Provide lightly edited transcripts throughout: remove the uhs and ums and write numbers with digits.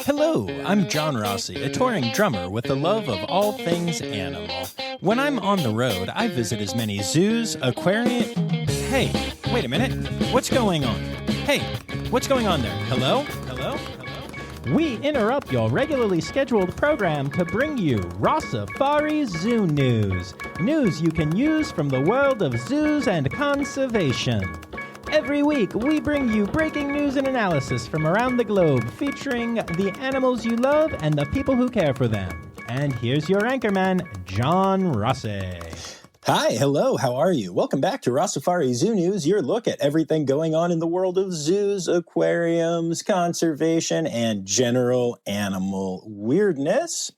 Hello, I'm John Rossi, a touring drummer with a love of all things animal. When I'm on the road, I visit as many zoos, aquariums... Hey, wait a minute. What's going on? Hey, what's going on there? Hello? Hello? Hello? We interrupt your regularly scheduled program to bring you Rossifari Zoo news. News you can use from the world of zoos and conservation. Every week, we bring you breaking news and analysis from around the globe, featuring the animals you love and the people who care for them. And here's your anchorman, John Rossi. Hi, hello, how are you? Welcome back to Rossifari Zoo News, your look at everything going on in the world of zoos, aquariums, conservation, and general animal weirdness.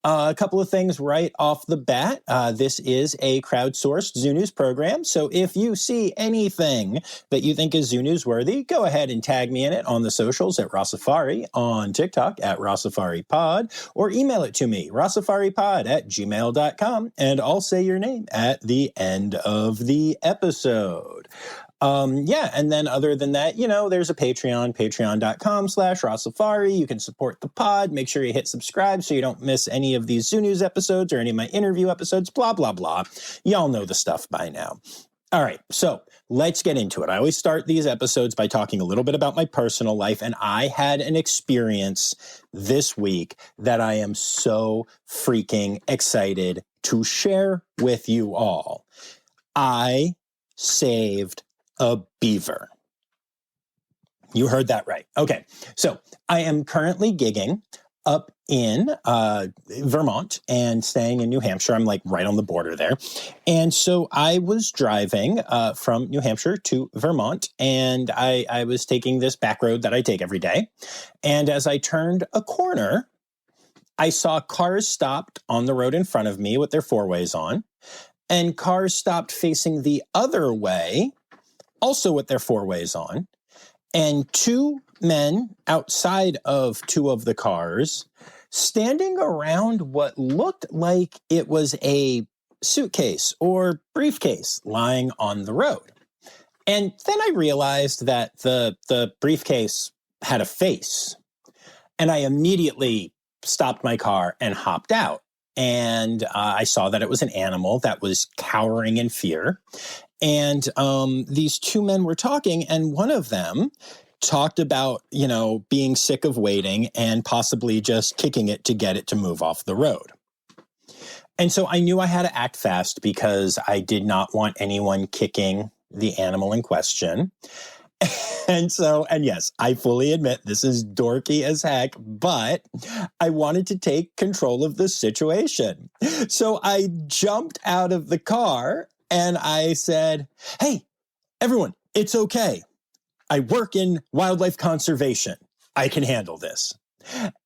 A couple of things right off the bat. This is a crowdsourced Zoo News program, so if you see anything that you think is Zoo News worthy, go ahead and tag me in it on the socials at Rossifari, on TikTok at RossiFariPod, or email it to me, rossifaripod@gmail.com, and I'll say your name at the end of the episode. And then other than that, there's a Patreon, patreon.com/Rossifari. You can support the pod. Make sure you hit subscribe so you don't miss any of these Zoo News episodes or any of my interview episodes, blah, blah, blah. Y'all know the stuff by now. All right, so let's get into it. I always start these episodes by talking a little bit about my personal life, and I had an experience this week that I am so freaking excited to share with you all. I saved a beaver. You heard that right. Okay, so I am currently gigging up in Vermont and staying in New Hampshire. I'm like right on the border there. And so I was driving from New Hampshire to Vermont, and I was taking this back road that I take every day. And as I turned a corner, I saw cars stopped on the road in front of me with their four-ways on, and cars stopped facing the other way, also with their four-ways on, and two men outside of two of the cars standing around what looked like it was a suitcase or briefcase lying on the road. And then I realized that the briefcase had a face, and I immediately stopped my car and hopped out. And I saw that it was an animal that was cowering in fear. And these two men were talking, and one of them talked about, being sick of waiting and possibly just kicking it to get it to move off the road. And so I knew I had to act fast because I did not want anyone kicking the animal in question. And yes, I fully admit this is dorky as heck, but I wanted to take control of the situation. So I jumped out of the car and I said, "Hey, everyone, it's okay. I work in wildlife conservation. I can handle this."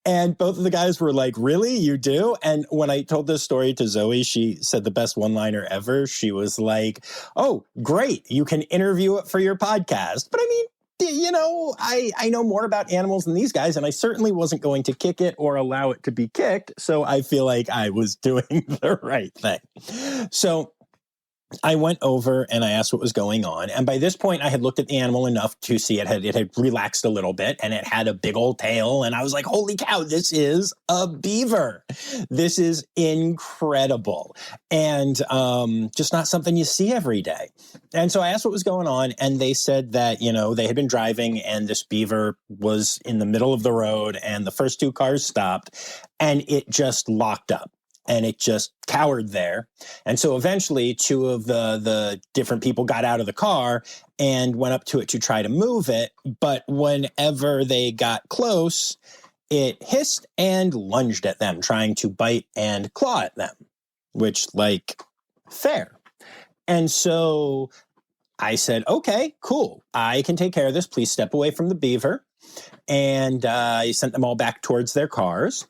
And both of the guys were like, "Really? You do?" And when I told this story to Zoe, she said the best one-liner ever. She was like, "Oh, great. You can interview it for your podcast." But I mean, I know more about animals than these guys, and I certainly wasn't going to kick it or allow it to be kicked. So I feel like I was doing the right thing. So I went over and I asked what was going on. And by this point, I had looked at the animal enough to see it had relaxed a little bit, and it had a big old tail. And I was like, holy cow, this is a beaver. This is incredible. And just not something you see every day. And so I asked what was going on. And they said that, they had been driving and this beaver was in the middle of the road and the first two cars stopped and it just locked up. And it just cowered there. And so eventually two of the different people got out of the car and went up to it to try to move it. But whenever they got close, it hissed and lunged at them, trying to bite and claw at them, which, fair. And so I said, okay, cool. I can take care of this. Please step away from the beaver. And I sent them all back towards their cars.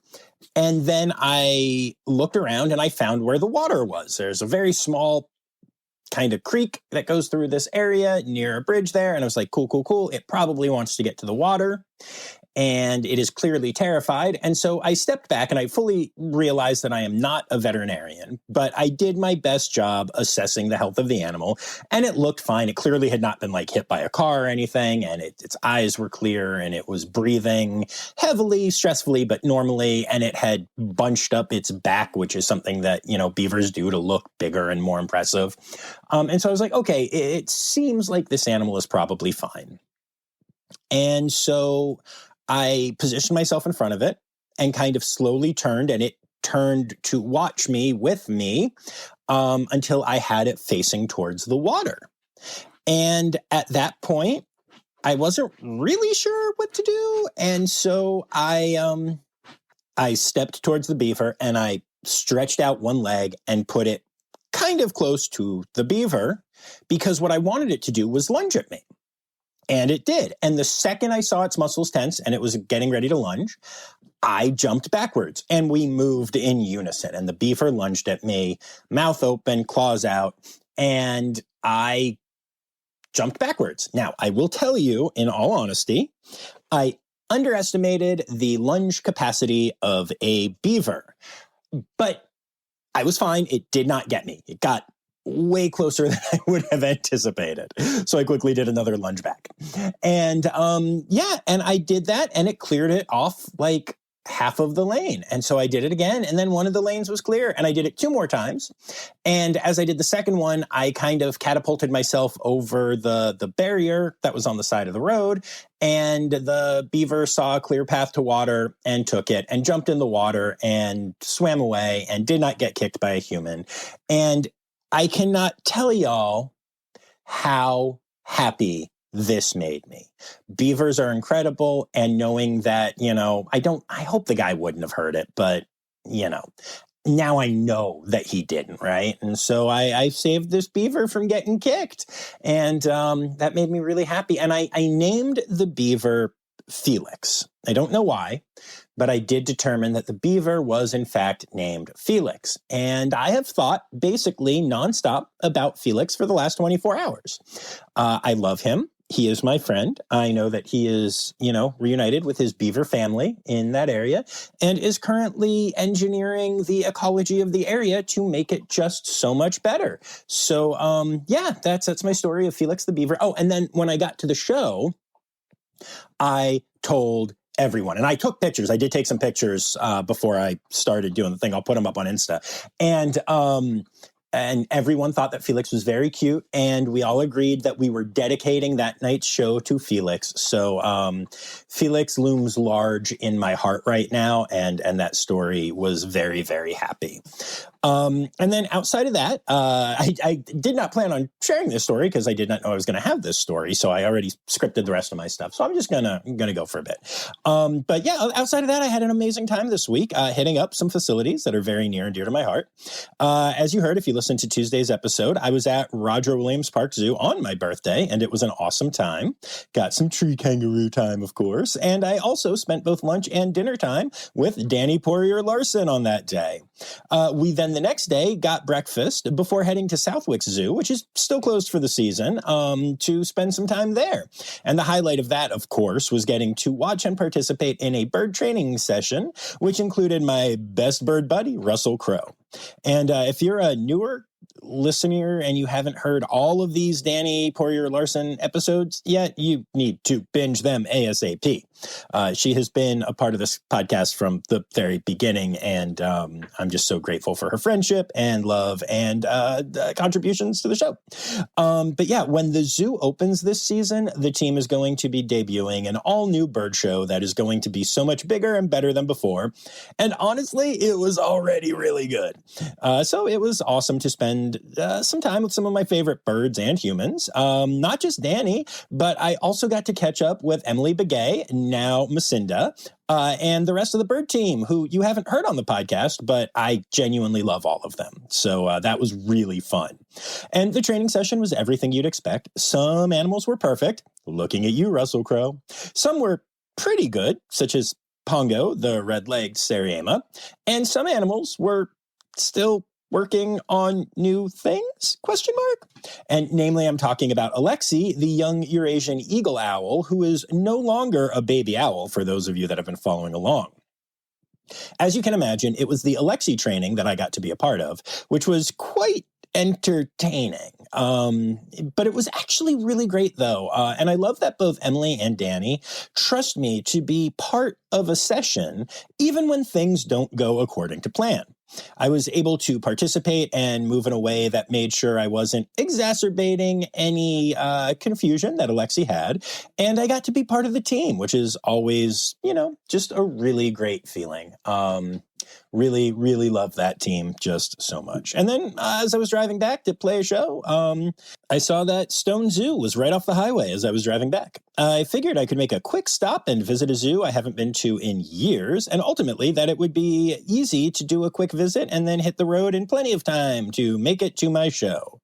And then I looked around and I found where the water was. There's a very small kind of creek that goes through this area near a bridge there. And I was like, cool. It probably wants to get to the water. and it is clearly terrified. And so I stepped back and I fully realized that I am not a veterinarian, but I did my best job assessing the health of the animal, and it looked fine. It clearly had not been like hit by a car or anything, and its eyes were clear, and it was breathing heavily, stressfully, but normally, and it had bunched up its back, which is something that, beavers do to look bigger and more impressive. And so I was like, okay, it seems like this animal is probably fine. And so I positioned myself in front of it and kind of slowly turned, and it turned to watch me with me until I had it facing towards the water. And at that point, I wasn't really sure what to do. And so I stepped towards the beaver and I stretched out one leg and put it kind of close to the beaver, because what I wanted it to do was lunge at me. And it did. And the second I saw its muscles tense and it was getting ready to lunge, I jumped backwards and we moved in unison. And the beaver lunged at me, mouth open, claws out, and I jumped backwards. Now, I will tell you, in all honesty, I underestimated the lunge capacity of a beaver, but I was fine. It did not get me. It got way closer than I would have anticipated. So I quickly did another lunge back. And and I did that and it cleared it off like half of the lane. And so I did it again, and then one of the lanes was clear, and I did it 2 more times. And as I did the second one, I kind of catapulted myself over the barrier that was on the side of the road, and the beaver saw a clear path to water and took it and jumped in the water and swam away and did not get kicked by a human. And I cannot tell y'all how happy this made me. Beavers are incredible, and knowing that, I hope the guy wouldn't have heard it, but, now I know that he didn't, right? And so I saved this beaver from getting kicked, and that made me really happy. And I named the beaver Felix. I don't know why, but I did determine that the beaver was in fact named Felix. And I have thought basically nonstop about Felix for the last 24 hours. I love him. He is my friend. I know that he is, reunited with his beaver family in that area and is currently engineering the ecology of the area to make it just so much better. So, that's my story of Felix the beaver. Oh, and then when I got to the show, I told everyone, and I took pictures. I did take some pictures before I started doing the thing. I'll put them up on Insta. And everyone thought that Felix was very cute, and we all agreed that we were dedicating that night's show to Felix. So Felix looms large in my heart right now, and that story was very, very happy. And then outside of that, I did not plan on sharing this story because I did not know I was going to have this story. So I already scripted the rest of my stuff. So I'm just gonna go for a bit. But yeah, outside of that, I had an amazing time this week, hitting up some facilities that are very near and dear to my heart. As you heard, if you listened to Tuesday's episode, I was at Roger Williams Park Zoo on my birthday, and it was an awesome time. Got some tree kangaroo time, of course. And I also spent both lunch and dinner time with Danny Poirier Larson on that day. We then the next day got breakfast before heading to Southwick Zoo, which is still closed for the season, to spend some time there. And the highlight of that, of course, was getting to watch and participate in a bird training session, which included my best bird buddy, Russell Crowe. And if you're a newer listener and you haven't heard all of these Danny Poirier Larson episodes yet, you need to binge them ASAP. She has been a part of this podcast from the very beginning, and I'm just so grateful for her friendship and love and contributions to the show. But yeah, when the zoo opens this season, the team is going to be debuting an all-new bird show that is going to be so much bigger and better than before. And honestly, it was already really good. So it was awesome to spend some time with some of my favorite birds and humans. Not just Danny, but I also got to catch up with Emily Begay, now Macinda, and the rest of the bird team, who you haven't heard on the podcast, but I genuinely love all of them. So that was really fun. And the training session was everything you'd expect. Some animals were perfect. Looking at you, Russell Crowe. Some were pretty good, such as Pongo, the red-legged Seriema. And some animals were still working on new things? ? And namely, I'm talking about Alexi, the young Eurasian eagle owl, who is no longer a baby owl, for those of you that have been following along. As you can imagine, it was the Alexi training that I got to be a part of, which was quite entertaining. But it was actually really great, though. And I love that both Emily and Danny trust me to be part of a session, even when things don't go according to plan. I was able to participate and move in a way that made sure I wasn't exacerbating any confusion that Alexi had. And I got to be part of the team, which is always, just a really great feeling. Really, really love that team just so much. And then as I was driving back to play a show, I saw that Stone Zoo was right off the highway as I was driving back. I figured I could make a quick stop and visit a zoo I haven't been to in years, and ultimately that it would be easy to do a quick visit and then hit the road in plenty of time to make it to my show.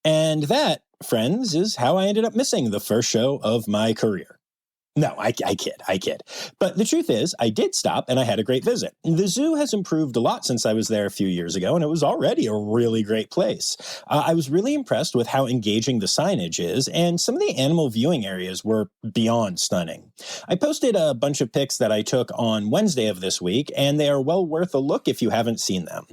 And that, friends, is how I ended up missing the first show of my career. No, I kid. But the truth is, I did stop and I had a great visit. The zoo has improved a lot since I was there a few years ago, and it was already a really great place. I was really impressed with how engaging the signage is, and some of the animal viewing areas were beyond stunning. I posted a bunch of pics that I took on Wednesday of this week, and they are well worth a look if you haven't seen them.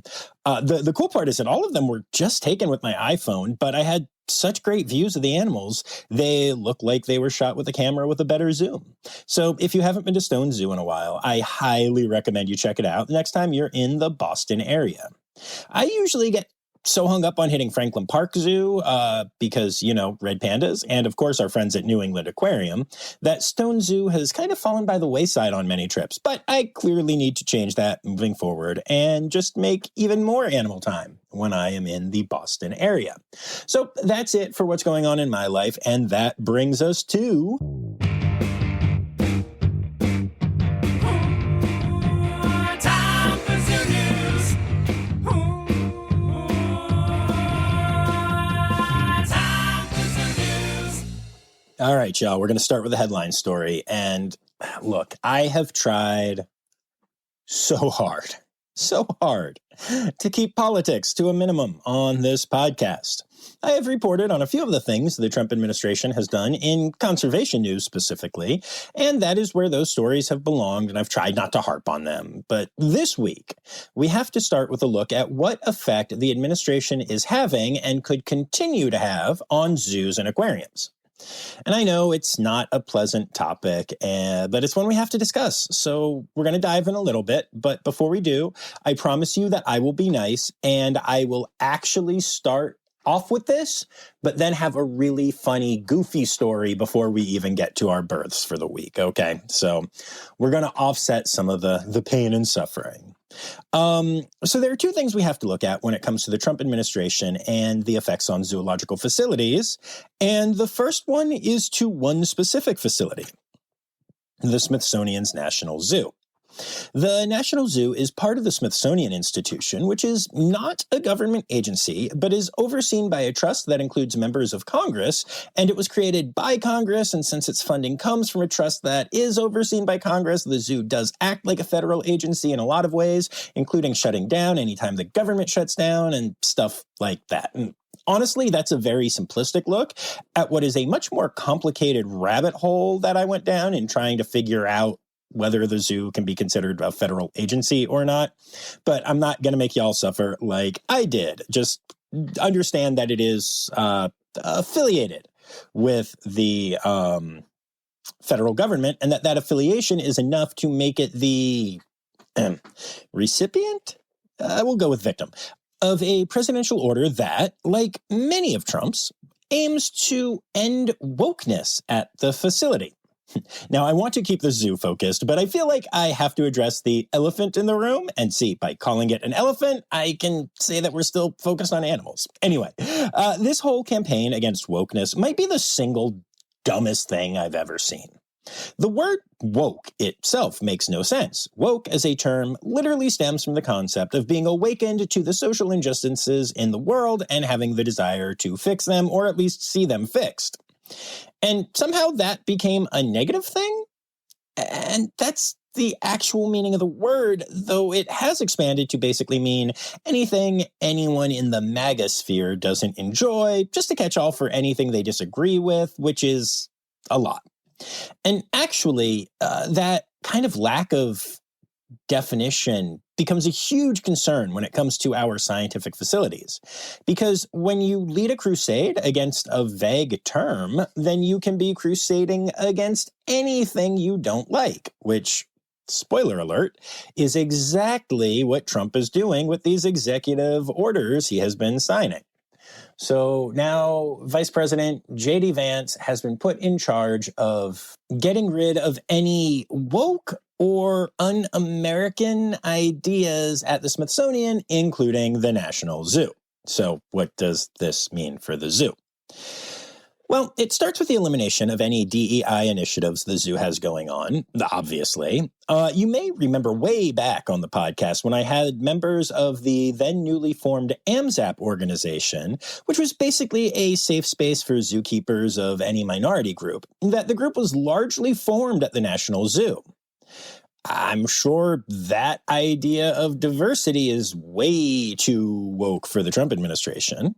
The cool part is that all of them were just taken with my iPhone, but I had such great views of the animals, they look like they were shot with a camera with a better zoom. So if you haven't been to Stone Zoo in a while, I highly recommend you check it out the next time you're in the Boston area. I usually get so hung up on hitting Franklin Park Zoo because, red pandas, and of course our friends at New England Aquarium, that Stone Zoo has kind of fallen by the wayside on many trips. But I clearly need to change that moving forward and just make even more animal time when I am in the Boston area. So that's it for what's going on in my life, and that brings us to... All right, y'all, we're going to start with a headline story. And look, I have tried so hard to keep politics to a minimum on this podcast. I have reported on a few of the things the Trump administration has done in conservation news specifically, and that is where those stories have belonged, and I've tried not to harp on them. But this week, we have to start with a look at what effect the administration is having and could continue to have on zoos and aquariums. And I know it's not a pleasant topic, but it's one we have to discuss. So we're going to dive in a little bit. But before we do, I promise you that I will be nice and I will actually start off with this, but then have a really funny, goofy story before we even get to our births for the week. Okay, so we're going to offset some of the pain and suffering. So there are two things we have to look at when it comes to the Trump administration and the effects on zoological facilities. And the first one is to one specific facility, the Smithsonian's National Zoo. The National Zoo is part of the Smithsonian Institution, which is not a government agency, but is overseen by a trust that includes members of Congress, and it was created by Congress, and since its funding comes from a trust that is overseen by Congress, the zoo does act like a federal agency in a lot of ways, including shutting down anytime the government shuts down and stuff like that. And honestly, that's a very simplistic look at what is a much more complicated rabbit hole that I went down in trying to figure out whether the zoo can be considered a federal agency or not. But I'm not going to make y'all suffer like I did. Just understand that it is affiliated with the federal government, and that affiliation is enough to make it the recipient, we'll go with victim, of a presidential order that, like many of Trump's, aims to end wokeness at the facility. Now, I want to keep the zoo focused, but I feel like I have to address the elephant in the room. And see, by calling it an elephant, I can say that we're still focused on animals. Anyway, this whole campaign against wokeness might be the single dumbest thing I've ever seen. The word woke itself makes no sense. Woke as a term literally stems from the concept of being awakened to the social injustices in the world and having the desire to fix them, or at least see them fixed. And somehow that became a negative thing? And that's the actual meaning of the word, though it has expanded to basically mean anything anyone in the MAGA sphere doesn't enjoy, just a catch-all for anything they disagree with, which is a lot. And actually, that kind of lack of definition becomes a huge concern when it comes to our scientific facilities. Because when you lead a crusade against a vague term, then you can be crusading against anything you don't like, which, spoiler alert, is exactly what Trump is doing with these executive orders he has been signing. So now Vice President J.D. Vance has been put in charge of getting rid of any woke or un-American ideas at the Smithsonian, including the National Zoo. So what does this mean for the zoo? Well, it starts with the elimination of any DEI initiatives the zoo has going on, obviously. You may remember way back on the podcast when I had members of the then newly formed AMZAP organization, which was basically a safe space for zookeepers of any minority group, that the group was largely formed at the National Zoo. I'm sure that idea of diversity is way too woke for the Trump administration.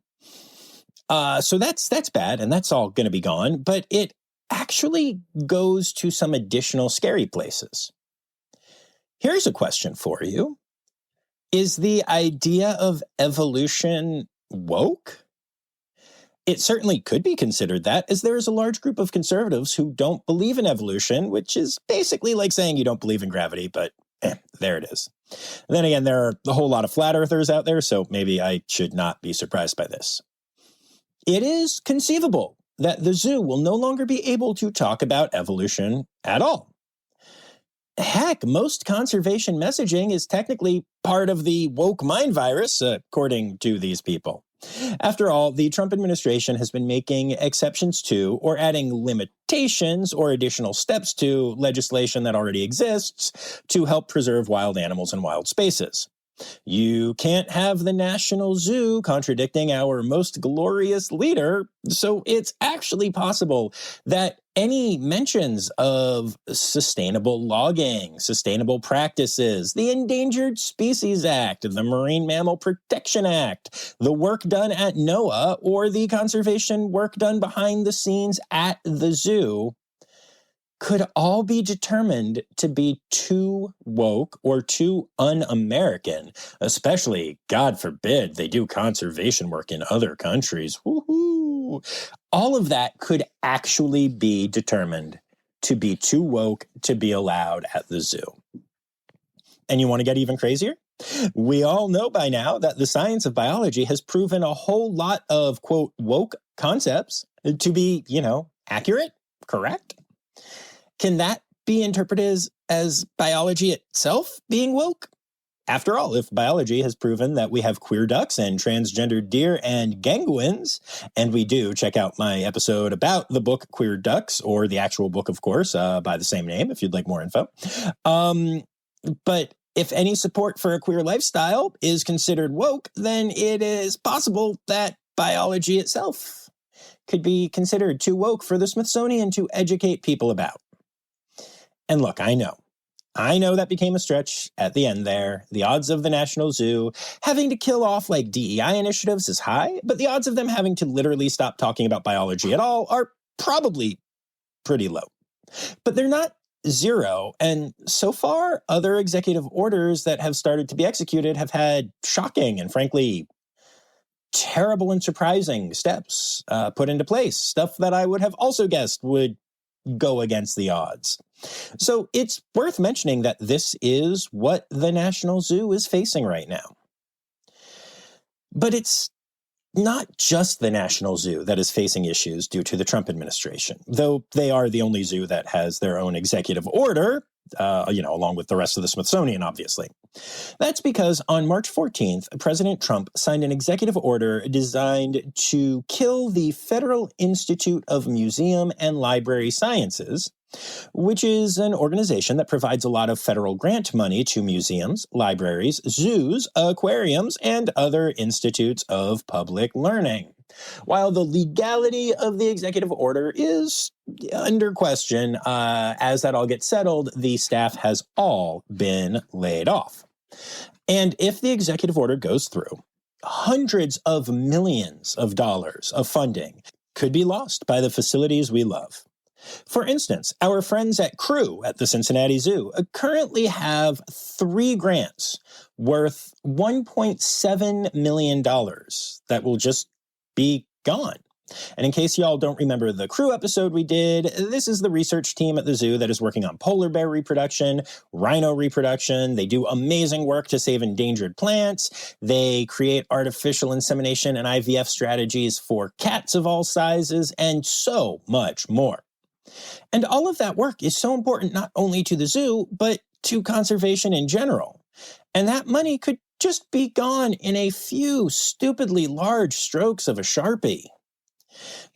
So that's bad, and that's all going to be gone, but it actually goes to some additional scary places. Here's a question for you. Is the idea of evolution woke? It certainly could be considered that, as there is a large group of conservatives who don't believe in evolution, which is basically like saying you don't believe in gravity, but there it is. Then again, there are a whole lot of flat earthers out there, so maybe I should not be surprised by this. It is conceivable that the zoo will no longer be able to talk about evolution at all. Heck, most conservation messaging is technically part of the woke mind virus, according to these people. After all, the Trump administration has been making exceptions to or adding limitations or additional steps to legislation that already exists to help preserve wild animals and wild spaces. You can't have the National Zoo contradicting our most glorious leader, so it's actually possible that any mentions of sustainable logging, sustainable practices, the Endangered Species Act, the Marine Mammal Protection Act, the work done at NOAA, or the conservation work done behind the scenes at the zoo could all be determined to be too woke or too un-American, especially, God forbid, they do conservation work in other countries. Woohoo! All of that could actually be determined to be too woke to be allowed at the zoo. And you want to get even crazier? We all know by now that the science of biology has proven a whole lot of, quote, woke concepts to be, accurate, correct? Can that be interpreted as biology itself being woke? After all, if biology has proven that we have queer ducks and transgender deer and penguins, and we do, check out my episode about the book Queer Ducks, or the actual book, of course, by the same name, if you'd like more info. But if any support for a queer lifestyle is considered woke, then it is possible that biology itself could be considered too woke for the Smithsonian to educate people about. And look, I know that became a stretch at the end there. The odds of the National Zoo having to kill off like DEI initiatives is high, but the odds of them having to literally stop talking about biology at all are probably pretty low. But they're not zero, and so far, other executive orders that have started to be executed have had shocking and frankly terrible and surprising steps put into place, stuff that I would have also guessed would go against the odds. So it's worth mentioning that this is what the National Zoo is facing right now. But it's not just the National Zoo that is facing issues due to the Trump administration, though they are the only zoo that has their own executive order, along with the rest of the Smithsonian, obviously. That's because on March 14th, President Trump signed an executive order designed to kill the Federal Institute of Museum and Library Sciences, which is an organization that provides a lot of federal grant money to museums, libraries, zoos, aquariums, and other institutes of public learning. While the legality of the executive order is under question, as that all gets settled, the staff has all been laid off. And if the executive order goes through, hundreds of millions of dollars of funding could be lost by the facilities we love. For instance, our friends at Crew at the Cincinnati Zoo currently have 3 grants worth $1.7 million that will just be gone. And in case y'all don't remember the Crew episode we did, this is the research team at the zoo that is working on polar bear reproduction, rhino reproduction. They do amazing work to save endangered plants. They create artificial insemination and IVF strategies for cats of all sizes, and so much more. And all of that work is so important not only to the zoo, but to conservation in general. And that money could just be gone in a few stupidly large strokes of a Sharpie.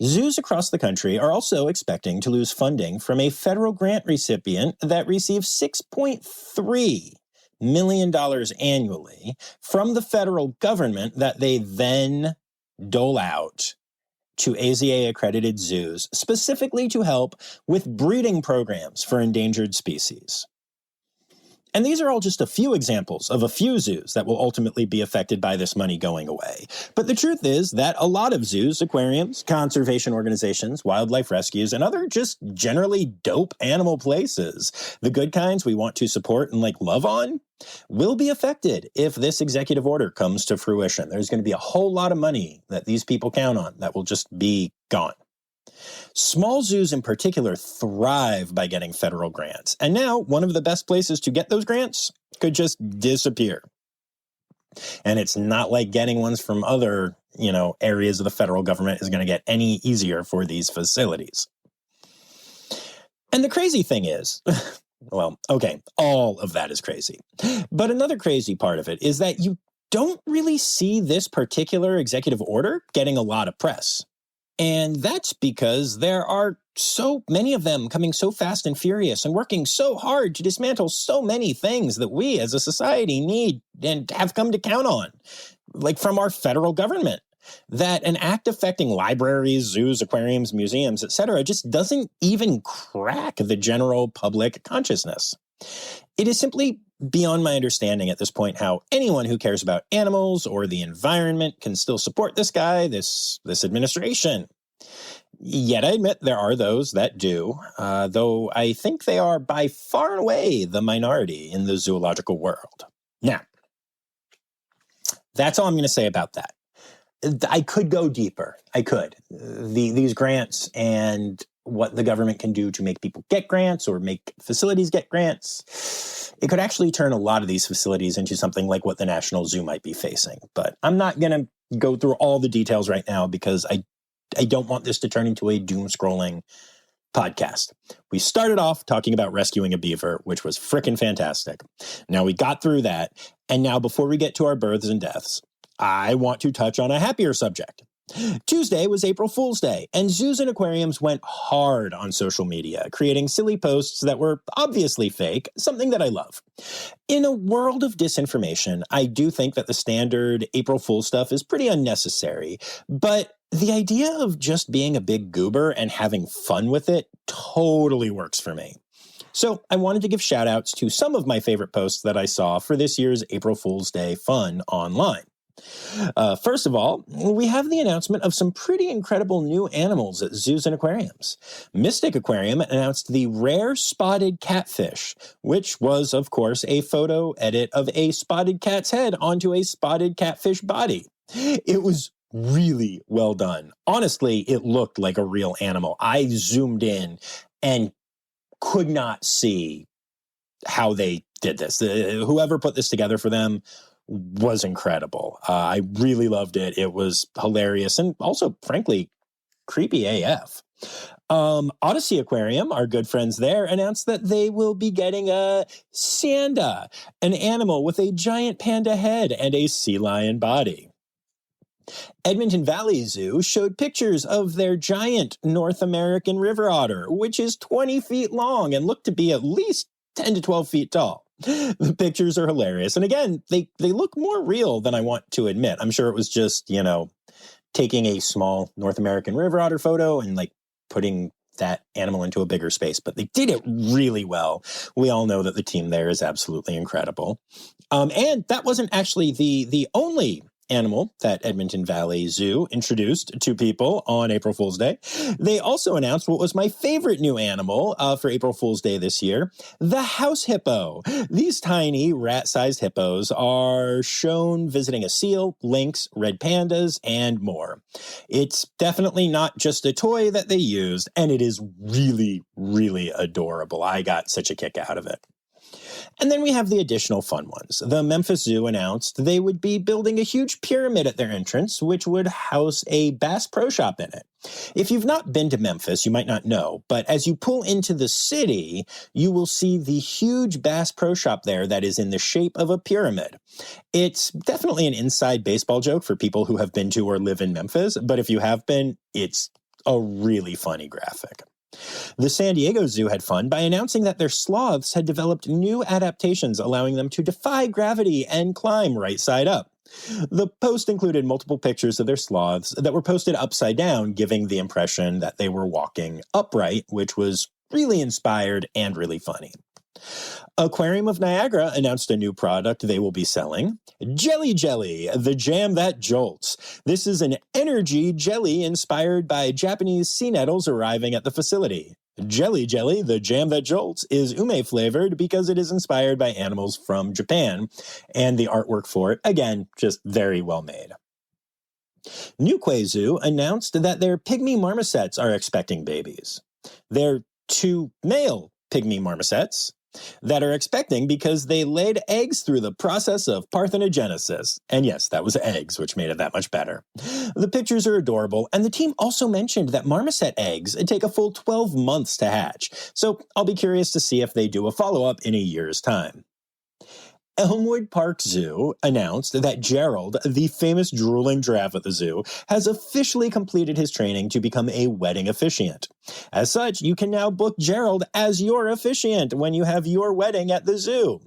Zoos across the country are also expecting to lose funding from a federal grant recipient that receives $6.3 million annually from the federal government that they then dole out to AZA-accredited zoos, specifically to help with breeding programs for endangered species. And these are all just a few examples of a few zoos that will ultimately be affected by this money going away. But the truth is that a lot of zoos, aquariums, conservation organizations, wildlife rescues, and other just generally dope animal places, the good kinds we want to support and love on, will be affected if this executive order comes to fruition. There's going to be a whole lot of money that these people count on that will just be gone. Small zoos in particular thrive by getting federal grants. And now one of the best places to get those grants could just disappear. And it's not like getting ones from other, areas of the federal government is going to get any easier for these facilities. And the crazy thing is, well, okay, all of that is crazy. But another crazy part of it is that you don't really see this particular executive order getting a lot of press. And that's because there are so many of them coming so fast and furious and working so hard to dismantle so many things that we as a society need and have come to count on, from our federal government, that an act affecting libraries, zoos, aquariums, museums, etc., just doesn't even crack the general public consciousness. It is simply beyond my understanding at this point how anyone who cares about animals or the environment can still support this guy, this administration. Yet I admit there are those that do, though I think they are by far and away the minority in the zoological world. Now, that's all I'm going to say about that. I could go deeper. I could. These grants and what the government can do to make people get grants or make facilities get grants, it could actually turn a lot of these facilities into something like what the National Zoo might be facing. But I'm not going to go through all the details right now because I don't want this to turn into a doom-scrolling podcast. We started off talking about rescuing a beaver, which was frickin' fantastic. Now we got through that. And now before we get to our births and deaths, I want to touch on a happier subject. Tuesday was April Fool's Day, and zoos and aquariums went hard on social media, creating silly posts that were obviously fake, something that I love. In a world of disinformation, I do think that the standard April Fool stuff is pretty unnecessary, but the idea of just being a big goober and having fun with it totally works for me. So I wanted to give shout outs to some of my favorite posts that I saw for this year's April Fool's Day fun online. First of all, we have the announcement of some pretty incredible new animals at zoos and aquariums. Mystic Aquarium announced the rare spotted catfish, which was, of course, a photo edit of a spotted cat's head onto a spotted catfish body. It was really well done. Honestly, it looked like a real animal. I zoomed in and could not see how they did this. Whoever put this together for them was incredible. I really loved it. It was hilarious and also, frankly, creepy AF. Odyssey Aquarium, our good friends there, announced that they will be getting a Sanda, an animal with a giant panda head and a sea lion body. Edmonton Valley Zoo showed pictures of their giant North American river otter, which is 20 feet long and looked to be at least 10 to 12 feet tall. The pictures are hilarious. And again, they look more real than I want to admit. I'm sure it was just, taking a small North American river otter photo and like putting that animal into a bigger space, but they did it really well. We all know that the team there is absolutely incredible. And that wasn't actually the only animal that Edmonton Valley Zoo introduced to people on April Fool's Day. They also announced what was my favorite new animal for April Fool's Day this year, the house hippo. These tiny rat-sized hippos are shown visiting a seal, lynx, red pandas, and more. It's definitely not just a toy that they used, and it is really, really adorable. I got such a kick out of it. And then we have the additional fun ones. The Memphis Zoo announced they would be building a huge pyramid at their entrance, which would house a Bass Pro Shop in it. If you've not been to Memphis, you might not know, but as you pull into the city, you will see the huge Bass Pro Shop there that is in the shape of a pyramid. It's definitely an inside baseball joke for people who have been to or live in Memphis, but if you have been, it's a really funny graphic. The San Diego Zoo had fun by announcing that their sloths had developed new adaptations allowing them to defy gravity and climb right side up. The post included multiple pictures of their sloths that were posted upside down, giving the impression that they were walking upright, which was really inspired and really funny. Aquarium of Niagara announced a new product they will be selling, Jelly Jelly, the jam that jolts. This is an energy jelly inspired by Japanese sea nettles arriving at the facility. Jelly Jelly, the jam that jolts, is ume flavored because it is inspired by animals from Japan, and the artwork for it, again, just very well made. Newquay Zoo announced that their pygmy marmosets are expecting babies. They're 2 male pygmy marmosets that are expecting because they laid eggs through the process of parthenogenesis. And yes, that was eggs, which made it that much better. The pictures are adorable, and the team also mentioned that marmoset eggs take a full 12 months to hatch, so I'll be curious to see if they do a follow-up in a year's time. Elmwood Park Zoo announced that Gerald, the famous drooling giraffe at the zoo, has officially completed his training to become a wedding officiant. As such, you can now book Gerald as your officiant when you have your wedding at the zoo.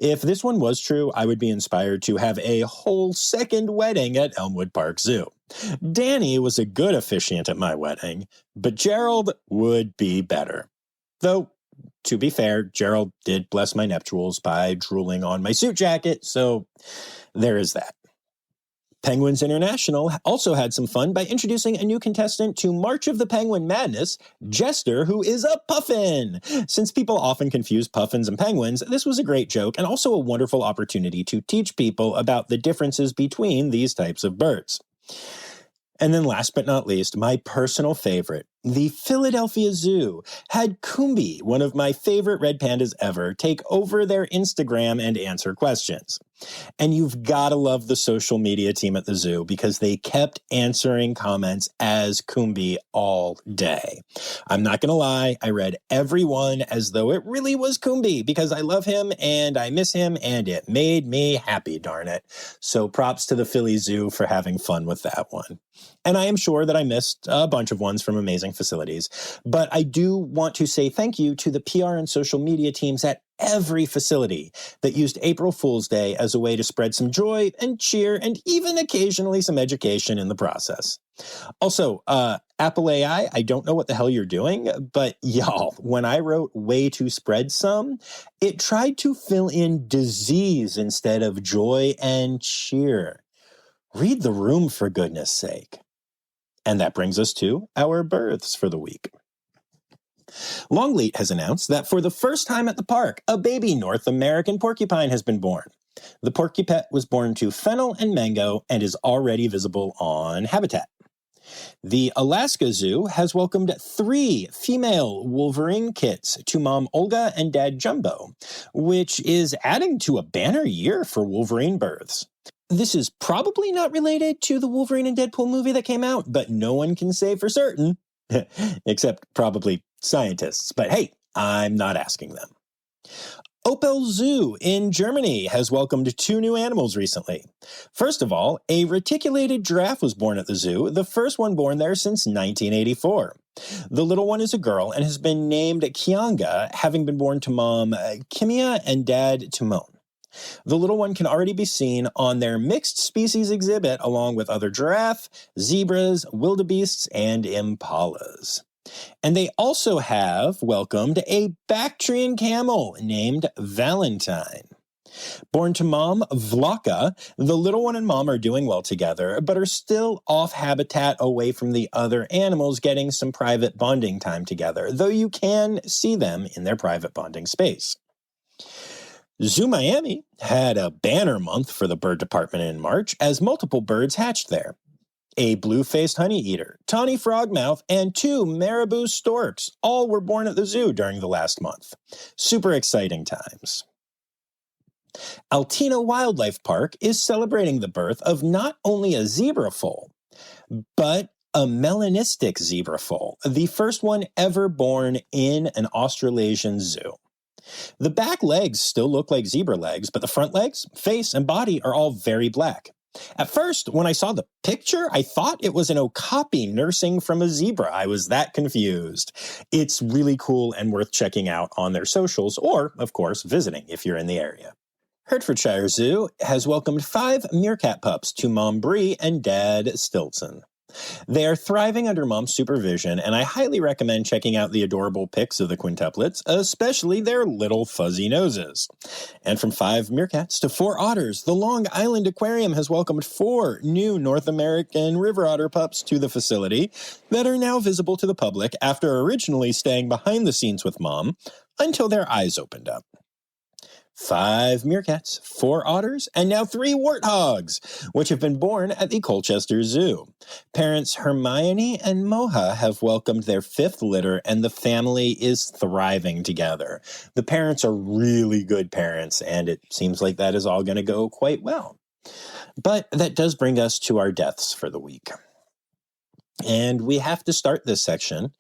If this one was true, I would be inspired to have a whole second wedding at Elmwood Park Zoo. Danny was a good officiant at my wedding, but Gerald would be better. Though, to be fair, Gerald did bless my nuptials by drooling on my suit jacket, so there is that. Penguins International also had some fun by introducing a new contestant to March of the Penguin Madness, Jester, who is a puffin. Since people often confuse puffins and penguins, this was a great joke and also a wonderful opportunity to teach people about the differences between these types of birds. And then last but not least, my personal favorite, the Philadelphia Zoo had Coombi, one of my favorite red pandas ever, take over their Instagram and answer questions. And you've got to love the social media team at the zoo because they kept answering comments as Coombi all day. I'm not going to lie, I read every one as though it really was Coombi because I love him and I miss him and it made me happy, darn it. So props to the Philly Zoo for having fun with that one. And I am sure that I missed a bunch of ones from amazing facilities, but I do want to say thank you to the PR and social media teams at every facility that used April Fool's Day as a way to spread some joy and cheer and even occasionally some education in the process. Also, Apple AI, I don't know what the hell you're doing, but y'all, when I wrote way to spread some, it tried to fill in disease instead of joy and cheer. Read the room, for goodness sake. And that brings us to our births for the week. Longleat has announced that for the first time at the park, a baby North American porcupine has been born. The porcupet was born to fennel and mango and is already visible on Habitat. The Alaska Zoo has welcomed 3 female Wolverine kits to Mom Olga and Dad Jumbo, which is adding to a banner year for Wolverine births. This is probably not related to the Wolverine and Deadpool movie that came out, but no one can say for certain, except probably scientists. But hey, I'm not asking them. Opel Zoo in Germany has welcomed 2 new animals recently. First of all, a reticulated giraffe was born at the zoo, the first one born there since 1984. The little one is a girl and has been named Kianga, having been born to mom Kimia and dad Timon. The little one can already be seen on their mixed species exhibit along with other giraffe, zebras, wildebeests, and impalas. And they also have welcomed a Bactrian camel named Valentine. Born to mom Vlaka, the little one and mom are doing well together, but are still off habitat away from the other animals, getting some private bonding time together, though you can see them in their private bonding space. Zoo Miami had a banner month for the bird department in March as multiple birds hatched there. A blue-faced honeyeater, tawny frogmouth, and 2 marabou storks all were born at the zoo during the last month. Super exciting times. Altina Wildlife Park is celebrating the birth of not only a zebra foal, but a melanistic zebra foal, the first one ever born in an Australasian zoo. The back legs still look like zebra legs, but the front legs, face, and body are all very black. At first, when I saw the picture, I thought it was an okapi nursing from a zebra. I was that confused. It's really cool and worth checking out on their socials or, of course, visiting if you're in the area. Hertfordshire Zoo has welcomed 5 meerkat pups to Mom Bree and Dad Stilton. They are thriving under Mom's supervision, and I highly recommend checking out the adorable pics of the quintuplets, especially their little fuzzy noses. And from 5 meerkats to 4 otters, the Long Island Aquarium has welcomed 4 new North American river otter pups to the facility that are now visible to the public after originally staying behind the scenes with Mom until their eyes opened up. 5 meerkats, 4 otters, and now 3 warthogs, which have been born at the Colchester Zoo. Parents Hermione and Moha have welcomed their 5th litter, and the family is thriving together. The parents are really good parents, and it seems like that is all going to go quite well. But that does bring us to our deaths for the week. And we have to start this section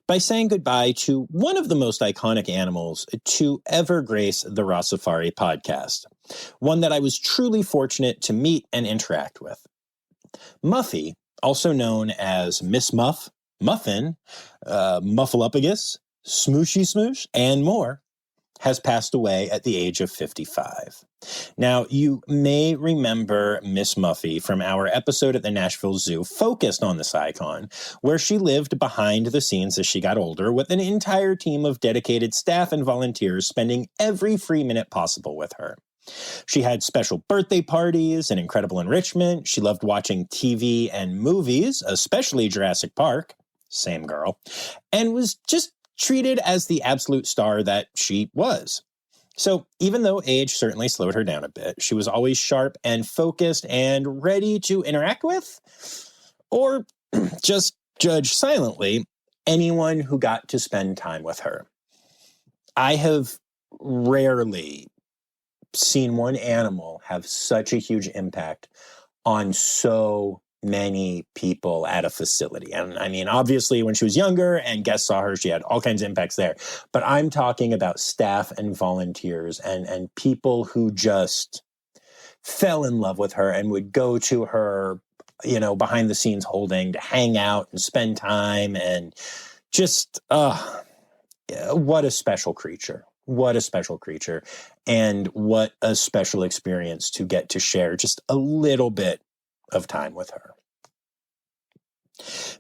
by saying goodbye to one of the most iconic animals to ever grace the Rossifari podcast, one that I was truly fortunate to meet and interact with. Muffy, also known as Miss Muff, Muffin, Muffalopagus, Smooshy Smoosh, and more, has passed away at the age of 55. Now, you may remember Miss Muffy from our episode at the Nashville Zoo focused on this icon, where she lived behind the scenes as she got older with an entire team of dedicated staff and volunteers spending every free minute possible with her. She had special birthday parties and incredible enrichment. She loved watching TV and movies, especially Jurassic Park, same girl, and was just treated as the absolute star that she was. So even though age certainly slowed her down a bit, she was always sharp and focused and ready to interact with, or just judge silently, anyone who got to spend time with her. I have rarely seen one animal have such a huge impact on so many people at a facility. And I mean, obviously, when she was younger and guests saw her, she had all kinds of impacts there. But I'm talking about staff and volunteers and people who just fell in love with her and would go to her, you know, behind the scenes holding to hang out and spend time. And just, what a special creature. What a special creature. And what a special experience to get to share just a little bit of time with her.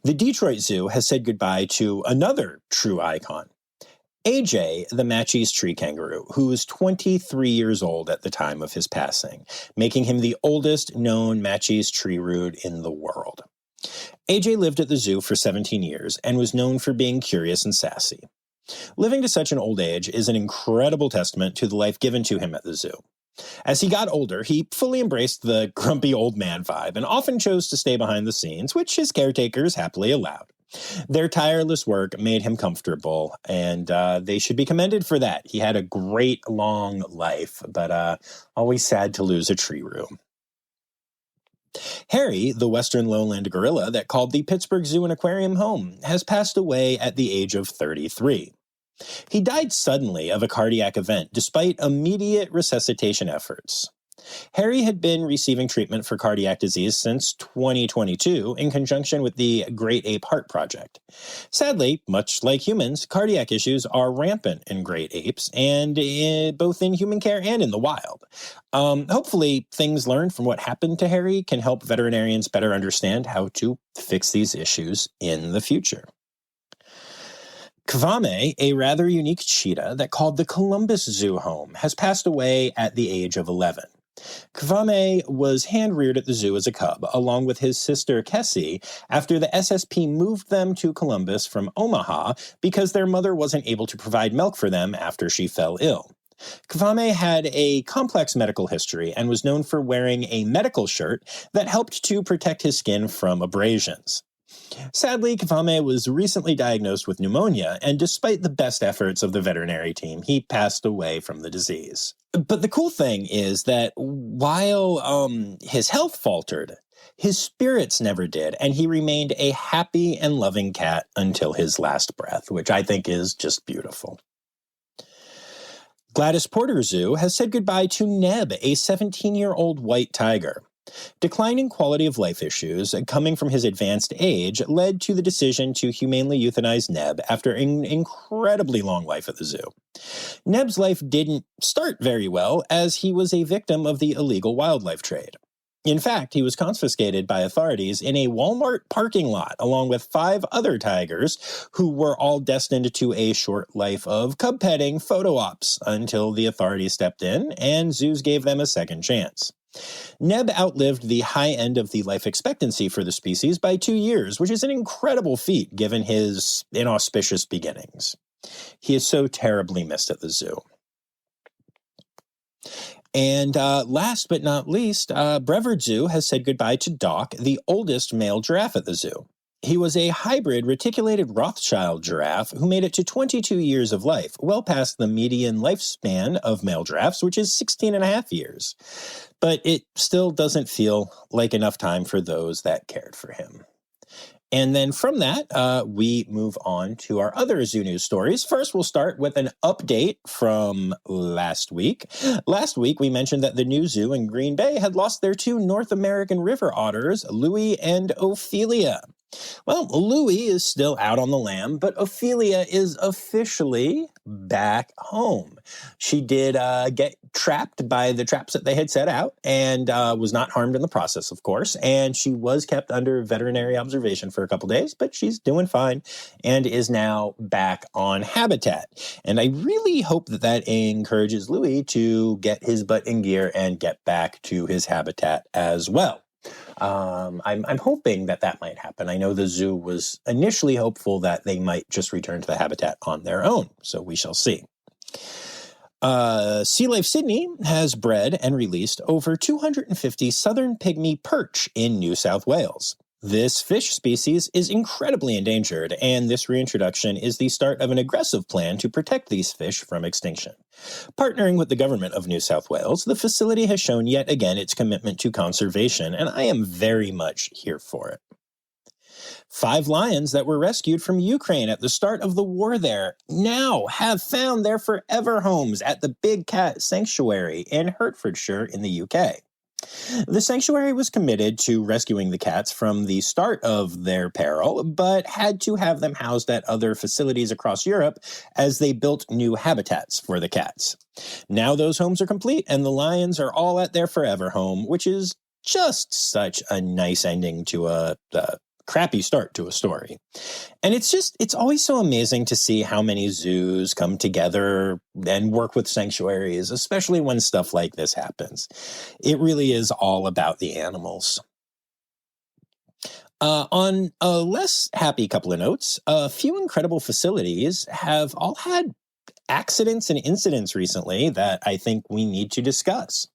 The Detroit Zoo has said goodbye to another true icon, AJ, the Matschie's tree kangaroo, who was 23 years old at the time of his passing, making him the oldest known Matschie's tree root in the world. AJ lived at the zoo for 17 years and was known for being curious and sassy. Living to such an old age is an incredible testament to the life given to him at the zoo. As he got older, he fully embraced the grumpy old man vibe and often chose to stay behind the scenes, which his caretakers happily allowed. Their tireless work made him comfortable, and they should be commended for that. He had a great long life, but always sad to lose a tree room. Harry, the western lowland gorilla that called the Pittsburgh Zoo and Aquarium home, has passed away at the age of 33. He died suddenly of a cardiac event despite immediate resuscitation efforts. Harry had been receiving treatment for cardiac disease since 2022 in conjunction with the Great Ape Heart Project. Sadly, much like humans, cardiac issues are rampant in great apes, and both in human care and in the wild. Hopefully, things learned from what happened to Harry can help veterinarians better understand how to fix these issues in the future. Kwame, a rather unique cheetah that called the Columbus Zoo home, has passed away at the age of 11. Kwame was hand-reared at the zoo as a cub, along with his sister Kessie, after the SSP moved them to Columbus from Omaha because their mother wasn't able to provide milk for them after she fell ill. Kwame had a complex medical history and was known for wearing a medical shirt that helped to protect his skin from abrasions. Sadly, Kwame was recently diagnosed with pneumonia, and despite the best efforts of the veterinary team, he passed away from the disease. But the cool thing is that while his health faltered, his spirits never did, and he remained a happy and loving cat until his last breath, which I think is just beautiful. Gladys Porter Zoo has said goodbye to Neb, a 17-year-old white tiger. Declining quality of life issues coming from his advanced age led to the decision to humanely euthanize Neb after an incredibly long life at the zoo. Neb's life didn't start very well, as he was a victim of the illegal wildlife trade. In fact, he was confiscated by authorities in a Walmart parking lot, along with 5 other tigers who were all destined to a short life of cub petting photo ops until the authorities stepped in and zoos gave them a second chance. Neb outlived the high end of the life expectancy for the species by 2 years, which is an incredible feat given his inauspicious beginnings. He is so terribly missed at the zoo. And last but not least, Brevard Zoo has said goodbye to Doc, the oldest male giraffe at the zoo. He was a hybrid reticulated Rothschild giraffe who made it to 22 years of life, well past the median lifespan of male giraffes, which is 16 and a half years. But it still doesn't feel like enough time for those that cared for him. And then from that, we move on to our other zoo news stories. First, we'll start with an update from last week. Last week, we mentioned that the new zoo in Green Bay had lost their 2 North American river otters, Louie and Ophelia. Well, Louie is still out on the lam, but Ophelia is officially back home. She did get trapped by the traps that they had set out and was not harmed in the process, of course. And she was kept under veterinary observation for a couple days, but she's doing fine and is now back on habitat. And I really hope that that encourages Louie to get his butt in gear and get back to his habitat as well. I'm hoping that that might happen. I know the zoo was initially hopeful that they might just return to the habitat on their own, so we shall see. Sea Life Sydney has bred and released over 250 southern pygmy perch in New South Wales. This fish species is incredibly endangered, and this reintroduction is the start of an aggressive plan to protect these fish from extinction. Partnering with the government of New South Wales, the facility has shown yet again its commitment to conservation, and I am very much here for it. 5 lions that were rescued from Ukraine at the start of the war there now have found their forever homes at the Big Cat Sanctuary in Hertfordshire in the UK. The sanctuary was committed to rescuing the cats from the start of their peril, but had to have them housed at other facilities across Europe as they built new habitats for the cats. Now those homes are complete, and the lions are all at their forever home, which is just such a nice ending to a crappy start to a story. And it's always so amazing to see how many zoos come together and work with sanctuaries, especially when stuff like this happens. It really is all about the animals. On a less happy couple of notes, a few incredible facilities have all had accidents and incidents recently that I think we need to discuss.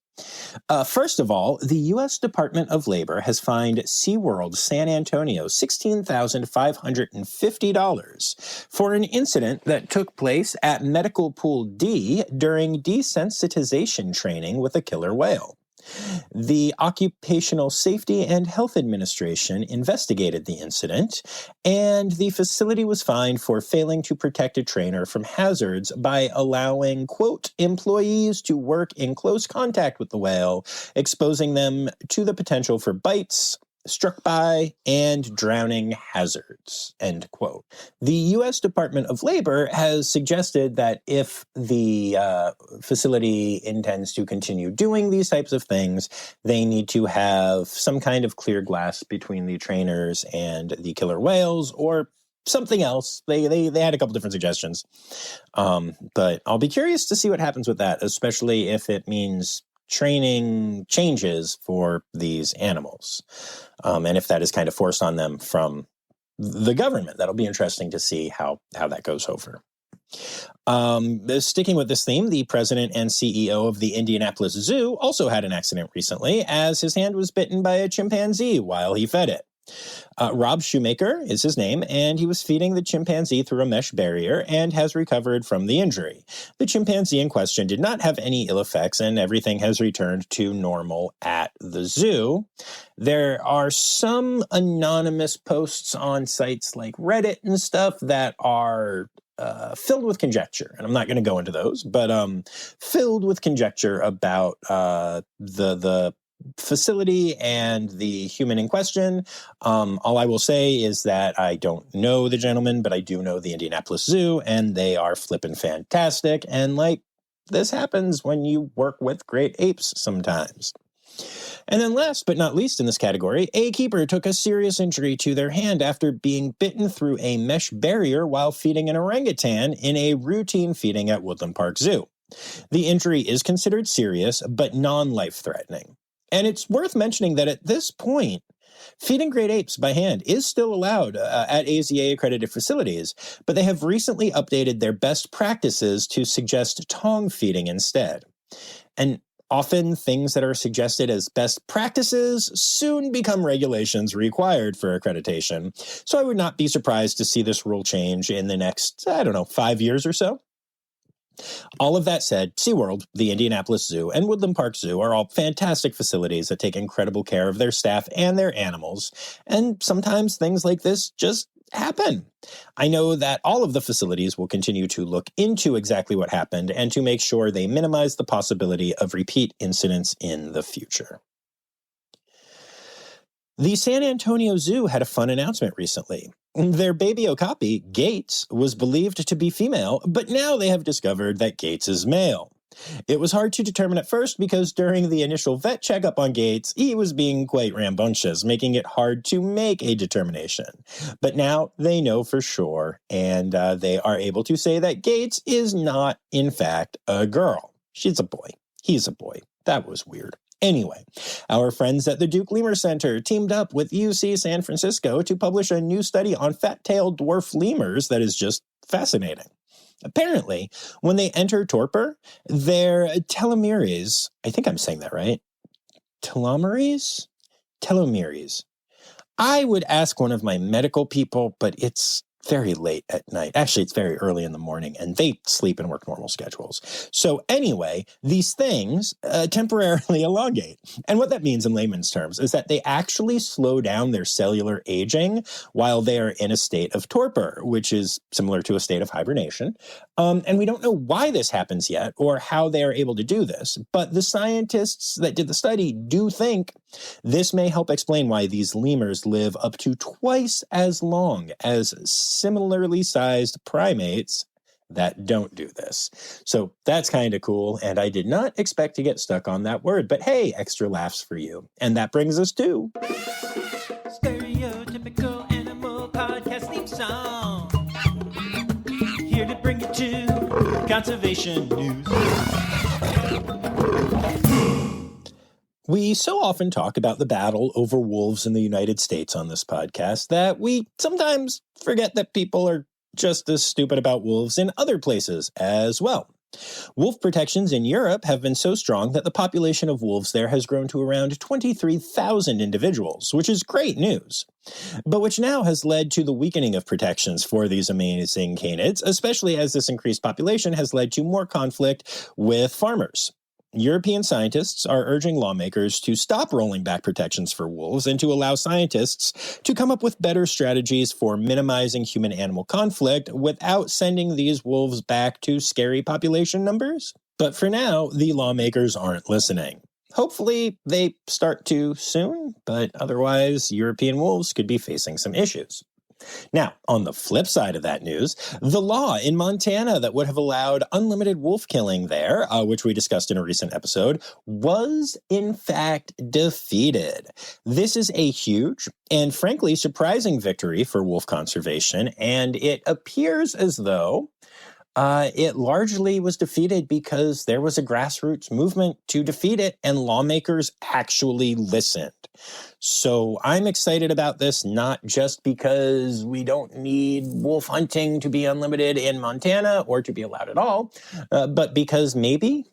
First of all, the U.S. Department of Labor has fined SeaWorld San Antonio $16,550 for an incident that took place at Medical Pool D during desensitization training with a killer whale. The Occupational Safety and Health Administration investigated the incident, and the facility was fined for failing to protect a trainer from hazards by allowing, quote, employees to work in close contact with the whale, exposing them to the potential for bites, struck by, and drowning hazards, end quote. The U.S. Department of Labor has suggested that if the facility intends to continue doing these types of things, they need to have some kind of clear glass between the trainers and the killer whales, or something else. They had a couple different suggestions. But I'll be curious to see what happens with that, especially if it means training changes for these animals. And if that is kind of forced on them from the government, that'll be interesting to see how that goes over. Sticking with this theme, the president and CEO of the Indianapolis Zoo also had an accident recently, as his hand was bitten by a chimpanzee while he fed it. Rob Shoemaker is his name, and he was feeding the chimpanzee through a mesh barrier and has recovered from the injury. The chimpanzee in question did not have any ill effects, and everything has returned to normal at the zoo. There are some anonymous posts on sites like Reddit and stuff that are filled with conjecture, and I'm not going to go into those, but filled with conjecture about the facility and the human in question. All I will say is that I don't know the gentleman, but I do know the Indianapolis Zoo, and they are flippin' fantastic. And this happens when you work with great apes sometimes. And then last but not least in this category, a keeper took a serious injury to their hand after being bitten through a mesh barrier while feeding an orangutan in a routine feeding at Woodland Park Zoo. The injury is considered serious, but non-life-threatening. And it's worth mentioning that at this point, feeding great apes by hand is still allowed at AZA-accredited facilities, but they have recently updated their best practices to suggest tongue feeding instead. And often things that are suggested as best practices soon become regulations required for accreditation. So I would not be surprised to see this rule change in the next, 5 years or so. All of that said, SeaWorld, the Indianapolis Zoo, and Woodland Park Zoo are all fantastic facilities that take incredible care of their staff and their animals, and sometimes things like this just happen. I know that all of the facilities will continue to look into exactly what happened and to make sure they minimize the possibility of repeat incidents in the future. The San Antonio Zoo had a fun announcement recently. Their baby okapi, Gates, was believed to be female, but now they have discovered that Gates is male. It was hard to determine at first because during the initial vet checkup on Gates, he was being quite rambunctious, making it hard to make a determination. But now they know for sure, and they are able to say that Gates is not, in fact, a girl. She's a boy. He's a boy. That was weird. Anyway, our friends at the Duke Lemur Center teamed up with UC San Francisco to publish a new study on fat-tailed dwarf lemurs that is just fascinating. Apparently, when they enter torpor, their telomeres, I think I'm saying that right, telomeres? Telomeres. I would ask one of my medical people, but it's very late at night. Actually, it's very early in the morning, and they sleep and work normal schedules. So anyway, these things temporarily elongate. And what that means in layman's terms is that they actually slow down their cellular aging while they are in a state of torpor, which is similar to a state of hibernation. And we don't know why this happens yet or how they are able to do this, but the scientists that did the study do think this may help explain why these lemurs live up to twice as long as similarly sized primates that don't do this. So that's kind of cool, and I did not expect to get stuck on that word, but hey, extra laughs for you. And that brings us to Stereotypical Animal Podcast theme song. Here to bring you to conservation news. We so often talk about the battle over wolves in the United States on this podcast that we sometimes forget that people are just as stupid about wolves in other places as well. Wolf protections in Europe have been so strong that the population of wolves there has grown to around 23,000 individuals, which is great news, but which now has led to the weakening of protections for these amazing canids, especially as this increased population has led to more conflict with farmers. European scientists are urging lawmakers to stop rolling back protections for wolves and to allow scientists to come up with better strategies for minimizing human-animal conflict without sending these wolves back to scary population numbers. But for now, the lawmakers aren't listening. Hopefully, they start to soon, but otherwise, European wolves could be facing some issues. Now, on the flip side of that news, the law in Montana that would have allowed unlimited wolf killing there, which we discussed in a recent episode, was in fact defeated. This is a huge and frankly surprising victory for wolf conservation, and it appears as though it largely was defeated because there was a grassroots movement to defeat it and lawmakers actually listened. So I'm excited about this, not just because we don't need wolf hunting to be unlimited in Montana or to be allowed at all, but because maybe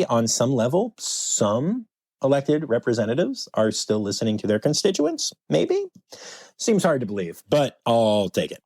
on some level, some elected representatives are still listening to their constituents. Maybe. Seems hard to believe, but I'll take it.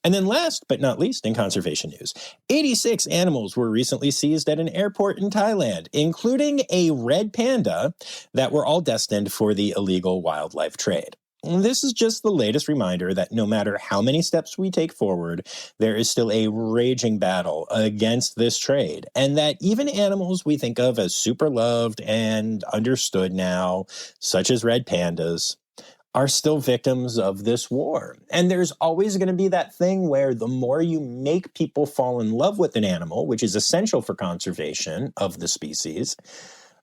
And then last but not least, in conservation news, 86 animals were recently seized at an airport in Thailand, including a red panda that were all destined for the illegal wildlife trade. This is just the latest reminder that no matter how many steps we take forward, there is still a raging battle against this trade, and that even animals we think of as super loved and understood now, such as red pandas, are still victims of this war. And there's always going to be that thing where the more you make people fall in love with an animal, which is essential for conservation of the species,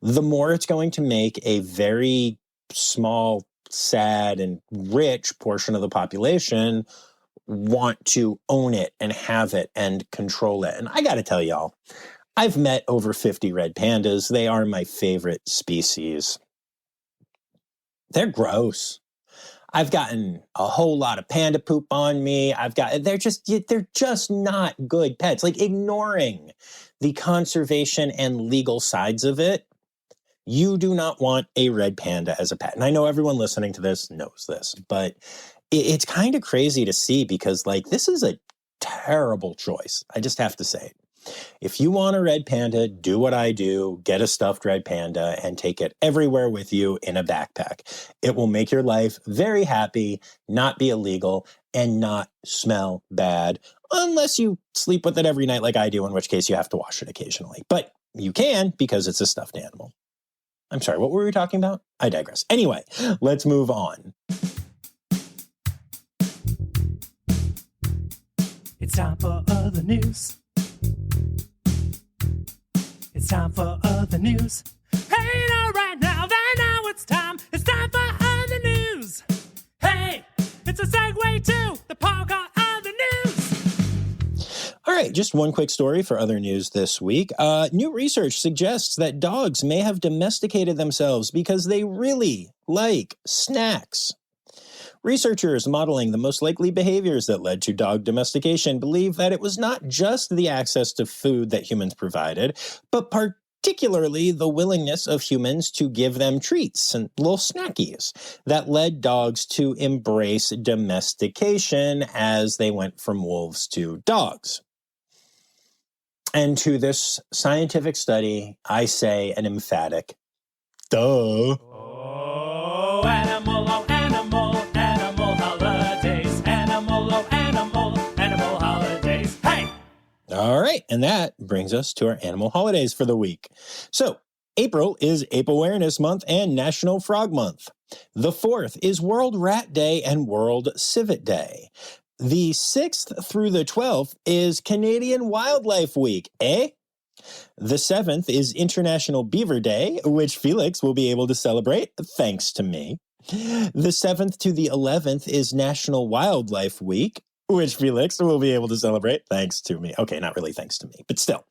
the more it's going to make a very small, sad, and rich portion of the population want to own it and have it and control it. And I got to tell y'all, I've met over 50 red pandas. They are my favorite species. They're gross. I've gotten a whole lot of panda poop on me. They're just not good pets. Like, ignoring the conservation and legal sides of it, you do not want a red panda as a pet. And I know everyone listening to this knows this, but it's kind of crazy to see because, like, this is a terrible choice. I just have to say it. If you want a red panda, do what I do, get a stuffed red panda and take it everywhere with you in a backpack. It will make your life very happy, not be illegal, and not smell bad, unless you sleep with it every night like I do, in which case you have to wash it occasionally. But you can because it's a stuffed animal. I'm sorry, what were we talking about? I digress. Anyway, let's move on. It's time for other news. It's time for other news. Hey, now, right now, it's time. It's time for other news. Hey, it's a segue to the part called other news. All right, just one quick story for other news this week. New research suggests that dogs may have domesticated themselves because they really like snacks. Researchers modeling the most likely behaviors that led to dog domestication believe that it was not just the access to food that humans provided, but particularly the willingness of humans to give them treats and little snackies that led dogs to embrace domestication as they went from wolves to dogs. And to this scientific study, I say an emphatic, duh. Oh, animal, holidays. Animal holidays. Hey! All right, and that brings us to our animal holidays for the week. So, April is Ape Awareness Month and National Frog Month. The 4th is World Rat Day and World Civet Day. The 6th through the 12th is Canadian Wildlife Week, eh? The 7th is International Beaver Day, which Felix will be able to celebrate, thanks to me. The 7th to the 11th is National Wildlife Week, which Felix will be able to celebrate, thanks to me. Okay, not really thanks to me, but still.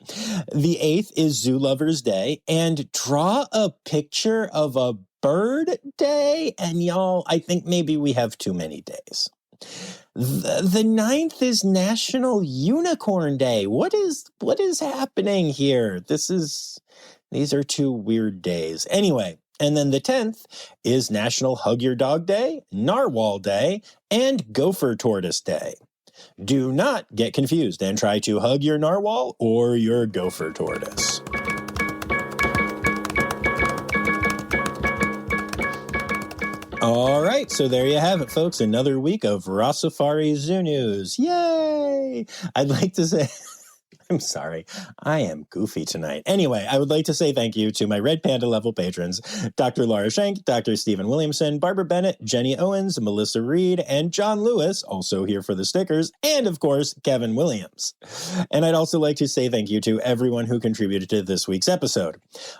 The 8th is Zoo Lovers Day, and Draw a Picture of a Bird Day. And y'all, I think maybe we have too many days. The 9th is National Unicorn Day. What is happening here? These are two weird days. Anyway, and then the 10th is National Hug Your Dog Day, Narwhal Day, and Gopher Tortoise Day. Do not get confused and try to hug your narwhal or your gopher tortoise. All right, so there you have it, folks. Another week of Rossifari Zoo news. Yay! I'd like to say... I'm sorry. I am goofy tonight. Anyway, I would like to say thank you to my Red Panda level patrons, Dr. Laura Schenk, Dr. Stephen Williamson, Barbara Bennett, Jenny Owens, Melissa Reed, and John Lewis, also here for the stickers, and of course, Kevin Williams. And I'd also like to say thank you to everyone who contributed to this week's episode.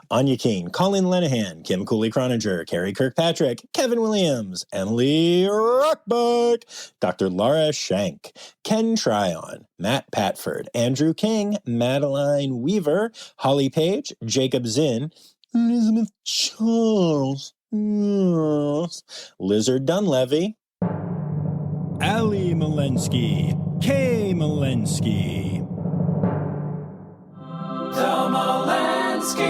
Anya Keene, Colin Lenahan, Kim Cooley-Croninger, Carrie Kirkpatrick, Kevin Williams, Emily Rockbuck, Dr. Laura Schenk, Ken Tryon, Matt Patford, Andrew King, Madeline Weaver, Holly Page, Jacob Zinn, Elizabeth Charles, Lizard Dunlevy, Ali Malensky, Kay Malensky, The Malenskys.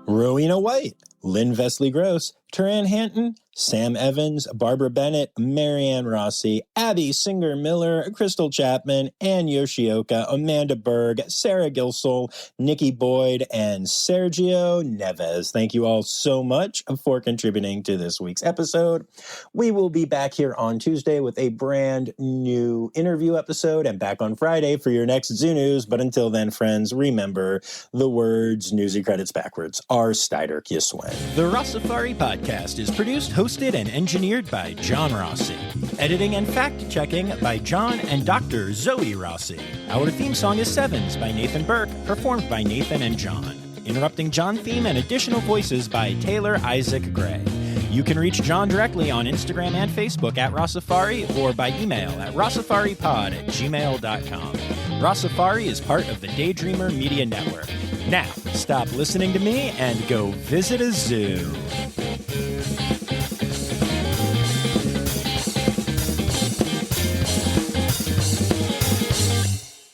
Rowena White, Lynn Vesley Gross, Turan Hanton, Sam Evans, Barbara Bennett, Marianne Rossi, Abby Singer-Miller, Crystal Chapman, Ann Yoshioka, Amanda Berg, Sarah Gilsol, Nikki Boyd, and Sergio Neves. Thank you all so much for contributing to this week's episode. We will be back here on Tuesday with a brand new interview episode and back on Friday for your next Zoo News. But until then, friends, remember the words newsy credits backwards are Steider Yiswen. The Rossifari podcast is produced, hosted, and engineered by John Rossi. Editing and fact-checking by John and Dr. Zoe Rossi. Our theme song is Sevens by Nathan Burke, performed by Nathan and John. Interrupting John theme and additional voices by Taylor Isaac Gray. You can reach John directly on Instagram and Facebook at Rossifari or by email at rossifaripod@gmail.com. Rossifari is part of the Daydreamer Media Network. Now, stop listening to me and go visit a zoo.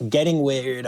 Getting weird.